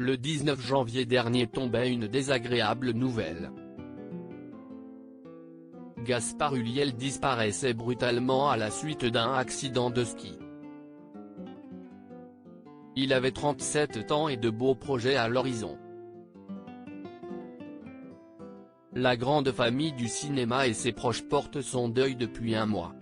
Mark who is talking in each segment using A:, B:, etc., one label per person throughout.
A: Le 19 janvier dernier tombait une désagréable nouvelle. Gaspard Ulliel disparaissait brutalement à la suite d'un accident de ski. Il avait 37 ans et de beaux projets à l'horizon. La grande famille du cinéma et ses proches portent son deuil depuis un mois.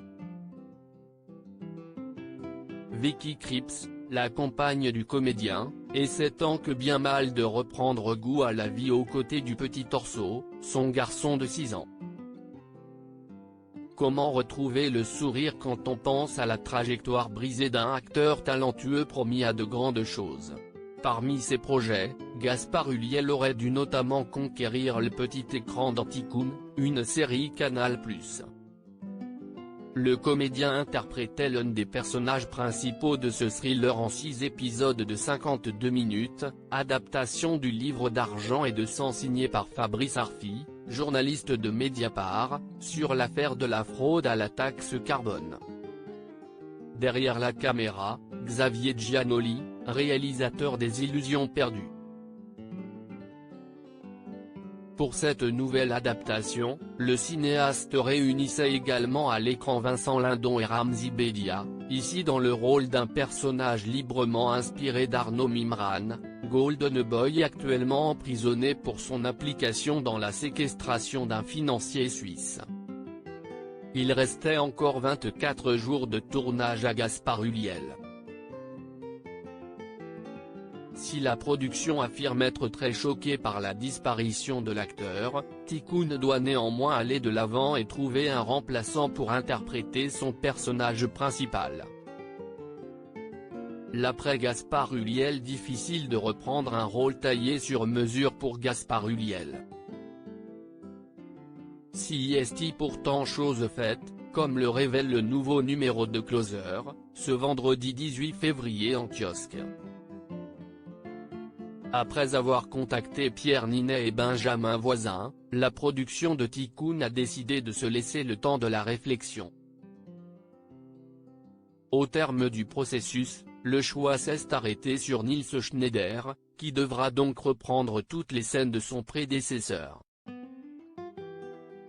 A: Vicky Krieps, la compagne du comédien, essaie tant que bien mal de reprendre goût à la vie aux côtés du petit Torso, son garçon de 6 ans. Comment retrouver le sourire quand on pense à la trajectoire brisée d'un acteur talentueux promis à de grandes choses? Parmi ses projets, Gaspard Ulliel aurait dû notamment conquérir le petit écran dans Tycoon, une série Canal+. Le comédien interprétait l'un des personnages principaux de ce thriller en 6 épisodes de 52 minutes, adaptation du livre d'Argent et de Sang signé par Fabrice Arfi, journaliste de Mediapart, sur l'affaire de la fraude à la taxe carbone. Derrière la caméra, Xavier Giannoli, réalisateur des Illusions perdues. Pour cette nouvelle adaptation, le cinéaste réunissait également à l'écran Vincent Lindon et Ramzy Bedia, ici dans le rôle d'un personnage librement inspiré d'Arnaud Mimran, Golden Boy actuellement emprisonné pour son implication dans la séquestration d'un financier suisse. Il restait encore 24 jours de tournage à Gaspard Ulliel. Si la production affirme être très choquée par la disparition de l'acteur, Tycoon doit néanmoins aller de l'avant et trouver un remplaçant pour interpréter son personnage principal. L'après Gaspard Ulliel, difficile de reprendre un rôle taillé sur mesure pour Gaspard Ulliel. Si est pourtant chose faite, comme le révèle le nouveau numéro de Closer, ce vendredi 18 février en kiosque. Après avoir contacté Pierre Ninet et Benjamin Voisin, la production de Tycoon a décidé de se laisser le temps de la réflexion. Au terme du processus, le choix s'est arrêté sur Nils Schneider, qui devra donc reprendre toutes les scènes de son prédécesseur.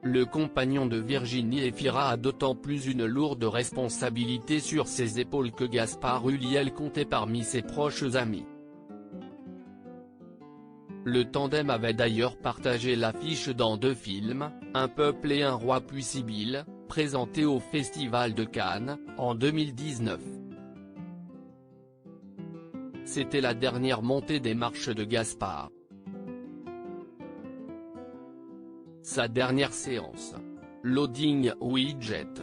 A: Le compagnon de Virginie Efira a d'autant plus une lourde responsabilité sur ses épaules que Gaspard Ulliel comptait parmi ses proches amis. Le tandem avait d'ailleurs partagé l'affiche dans 2 films, Un peuple et un roi puis Sibylle, présentés au Festival de Cannes, en 2019. C'était la dernière montée des marches de Gaspard. Sa dernière séance. Loading Widget.